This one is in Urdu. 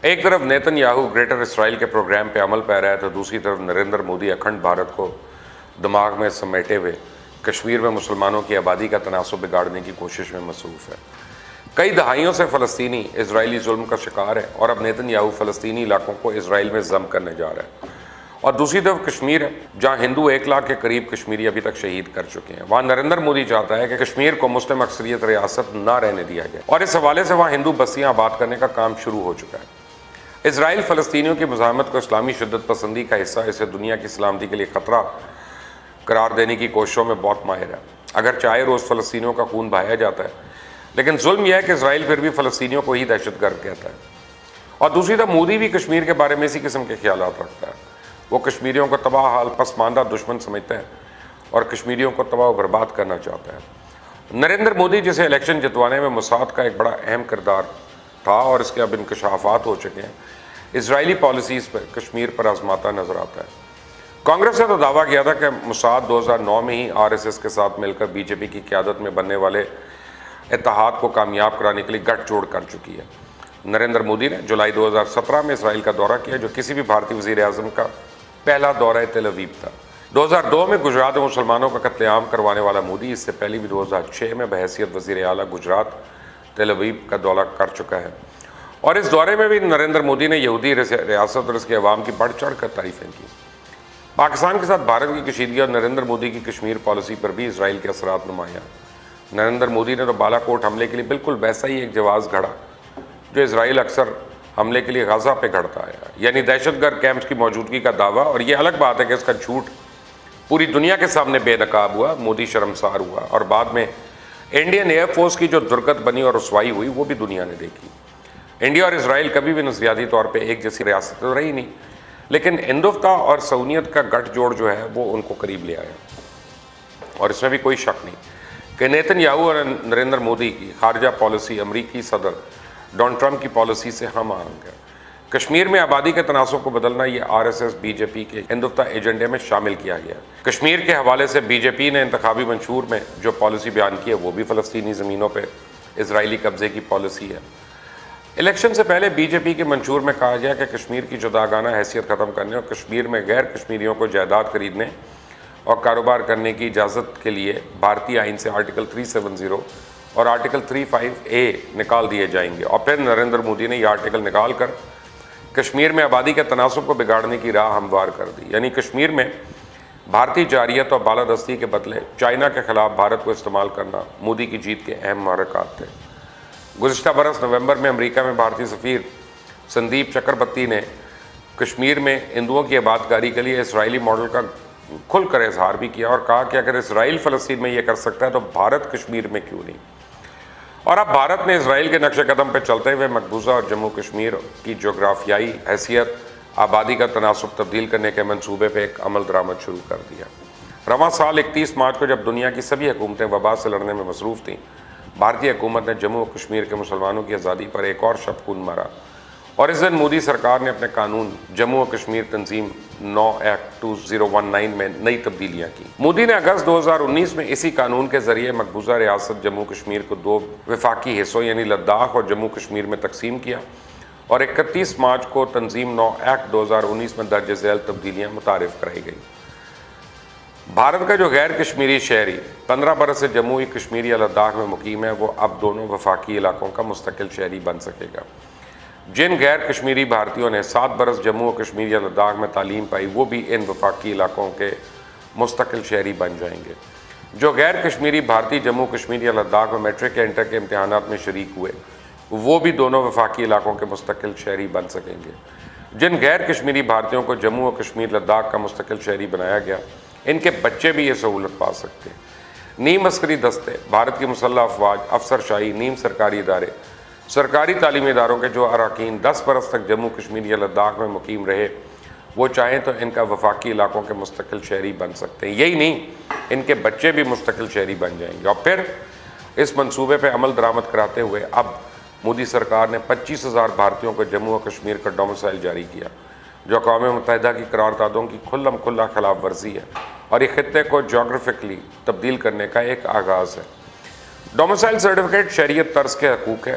ایک طرف نیتن یاہو گریٹر اسرائیل کے پروگرام پہ عمل پہ رہا ہے تو دوسری طرف نریندر مودی اکھنڈ بھارت کو دماغ میں سمیٹے ہوئے کشمیر میں مسلمانوں کی آبادی کا تناسب بگاڑنے کی کوشش میں مصروف ہے۔ کئی دہائیوں سے فلسطینی اسرائیلی ظلم کا شکار ہے اور اب نیتن یاہو فلسطینی علاقوں کو اسرائیل میں ضم کرنے جا رہا ہے، اور دوسری طرف کشمیر ہے جہاں ہندو 1 لاکھ کے قریب کشمیری ابھی تک شہید کر چکے ہیں۔ وہاں نریندر مودی چاہتا ہے کہ کشمیر کو مسلم اکثریت ریاست نہ رہنے دیا جائے، اور اس حوالے سے وہاں ہندو بستیاں آباد کرنے کا کام شروع ہو چکا ہے۔ اسرائیل فلسطینیوں کی مزاحمت کو اسلامی شدت پسندی کا حصہ، اسے دنیا کی سلامتی کے لیے خطرہ قرار دینے کی کوششوں میں بہت ماہر ہے۔ اگر چاہے روز فلسطینیوں کا خون بہایا جاتا ہے، لیکن ظلم یہ ہے کہ اسرائیل پھر بھی فلسطینیوں کو ہی دہشت گرد کہتا ہے، اور دوسری طرف مودی بھی کشمیر کے بارے میں اسی قسم کے خیالات رکھتا ہے۔ وہ کشمیریوں کو تباہ حال پسماندہ دشمن سمجھتا ہے اور کشمیریوں کو تباہ و برباد کرنا چاہتا ہے۔ نریندر مودی جسے الیکشن جتوانے میں موساد کا ایک بڑا اہم کردار تھا اور اس کے اب انکشافات ہو چکے ہیں، اسرائیلی پالیسیز پر کشمیر پر آزماتا نظر آتا ہے۔ کانگریس نے تو دعویٰ کیا تھا کہ موساد 2009 میں ہی RSS کے ساتھ مل کر BJP کی قیادت میں بننے والے اتحاد کو کامیاب کرانے کے لیے گٹھ جوڑ کر چکی ہے۔ نریندر مودی نے جولائی 2017 میں اسرائیل کا دورہ کیا، جو کسی بھی بھارتی وزیر اعظم کا پہلا دورہ تل ابیب تھا۔ 2002 میں گجرات میں مسلمانوں کا قتل عام کروانے والا مودی اس سے پہلے بھی 2006 میں بحیثیت وزیر اعلیٰ گجرات تل ابیب کا دورہ کر چکا ہے، اور اس دورے میں بھی نریندر مودی نے یہودی ریاست اور اس کے عوام کی بڑھ چڑھ کر تعریفیں کی۔ پاکستان کے ساتھ بھارت کی کشیدگی اور نریندر مودی کی کشمیر پالیسی پر بھی اسرائیل کے اثرات نمایاں۔ نریندر مودی نے تو بالا کوٹ حملے کے لیے بالکل ویسا ہی ایک جواز گھڑا جو اسرائیل اکثر حملے کے لیے غزہ پہ گھڑتا ہے، یعنی دہشت گرد کیمپس کی موجودگی کا دعویٰ، اور یہ الگ بات ہے کہ اس کا جھوٹ پوری دنیا کے سامنے بے نقاب ہوا، مودی شرمسار ہوا، اور بعد میں انڈین ایئر فورس کی جو درگت بنی اور رسوائی ہوئی وہ بھی دنیا نے دیکھی۔ انڈیا اور اسرائیل کبھی بھی نظریاتی طور پہ ایک جیسی ریاست تو رہی نہیں، لیکن ہندوتوا اور سونیت کا گٹھ جوڑ جو ہے وہ ان کو قریب لے آیا، اور اس میں بھی کوئی شک نہیں کہ نیتن یاہو اور نریندر مودی کی خارجہ پالیسی امریکی صدر ڈونلڈ ٹرمپ کی پالیسی سے ہم آہنگ ہے۔ کشمیر میں آبادی کے تناسب کو بدلنا یہ RSS BJP کے ہندوتوا ایجنڈے میں شامل کیا گیا ہے۔ کشمیر کے حوالے سے BJP نے انتخابی منشور میں جو پالیسی بیان کی ہے وہ بھی فلسطینی زمینوں پہ اسرائیلی قبضے کی پالیسی ہے۔ الیکشن سے پہلے BJP کے منشور میں کہا گیا کہ کشمیر کی جداگانہ حیثیت ختم کرنے اور کشمیر میں غیر کشمیریوں کو جائیداد خریدنے اور کاروبار کرنے کی اجازت کے لیے بھارتی آئین سے آرٹیکل 370 اور آرٹیکل 35A نکال دیے جائیں گے، اور پھر نریندر مودی نے یہ آرٹیکل نکال کر کشمیر میں آبادی کے تناسب کو بگاڑنے کی راہ ہموار کر دی، یعنی کشمیر میں بھارتی جارحیت اور بالادستی کے بدلے چائنا کے خلاف بھارت کو استعمال کرنا مودی کی جیت کے اہم محرکات تھے۔ گزشتہ برس نومبر میں امریکہ میں بھارتی سفیر سندیپ چکربرتی نے کشمیر میں ہندوؤں کی آباد کاری کے لیے اسرائیلی ماڈل کا کھل کر اظہار بھی کیا اور کہا کہ اگر اسرائیل فلسطین میں یہ کر سکتا ہے تو بھارت کشمیر میں کیوں نہیں۔ اور اب بھارت نے اسرائیل کے نقش قدم پہ چلتے ہوئے مقبوضہ اور جموں کشمیر کی جغرافیائی حیثیت آبادی کا تناسب تبدیل کرنے کے منصوبے پہ ایک عمل درآمد شروع کر دیا۔ رواں سال 31 مارچ کو جب دنیا کی سبھی حکومتیں وبا سے لڑنے میں مصروف تھیں، بھارتی حکومت نے جموں و کشمیر کے مسلمانوں کی آزادی پر ایک اور شب خون مارا، اور اس دن مودی سرکار نے اپنے قانون جموں و کشمیر تنظیم 9 ایکٹ 2019 میں نئی تبدیلیاں کی۔ مودی نے اگست 2019 میں اسی قانون کے ذریعے مقبوضہ ریاست جموں کشمیر کو 2 وفاقی حصوں یعنی لداخ اور جموں کشمیر میں تقسیم کیا، اور 31 مارچ کو تنظیم 9 ایکٹ 2019 میں درج ذیل تبدیلیاں متعارف کرائی گئی۔ بھارت کا جو غیر کشمیری شہری 15 برس سے جموں کشمیر یا لداخ میں مقیم ہے، وہ اب دونوں وفاقی علاقوں کا مستقل شہری بن سکے گا۔ جن غیر کشمیری بھارتیوں نے 7 برس جموں و کشمیر یا لداخ میں تعلیم پائی، وہ بھی ان وفاقی علاقوں کے مستقل شہری بن جائیں گے۔ جو غیر کشمیری بھارتی جموں کشمیر یا لداخ میں میٹرک یا انٹر کے امتحانات میں شریک ہوئے، وہ بھی دونوں وفاقی علاقوں کے مستقل شہری بن سکیں گے۔ جن غیر کشمیری بھارتیوں کو جموں و کشمیر لداخ کا مستقل شہری بنایا گیا، ان کے بچے بھی یہ سہولت پا سکتے ہیں۔ نیم عسکری دستے، بھارت کی مسلح افواج، افسرشاہی، نیم سرکاری ادارے، سرکاری تعلیمی اداروں کے جو اراکین 10 برس تک جموں کشمیر یا لداخ میں مقیم رہے، وہ چاہیں تو ان کا وفاقی علاقوں کے مستقل شہری بن سکتے ہیں۔ یہی نہیں، ان کے بچے بھی مستقل شہری بن جائیں گے۔ اور پھر اس منصوبے پہ عمل درآمد کراتے ہوئے اب مودی سرکار نے 25,000 بھارتیوں کو جموں و کشمیر کا ڈومسائل جاری کیا، جو اقوام متحدہ کی قراردادوں کی کھلم کھلا خلاف ورزی ہے اور یہ خطے کو جغرافیکلی تبدیل کرنے کا ایک آغاز ہے۔ ڈومسائل سرٹیفکیٹ شہریت طرز کے حقوق ہے،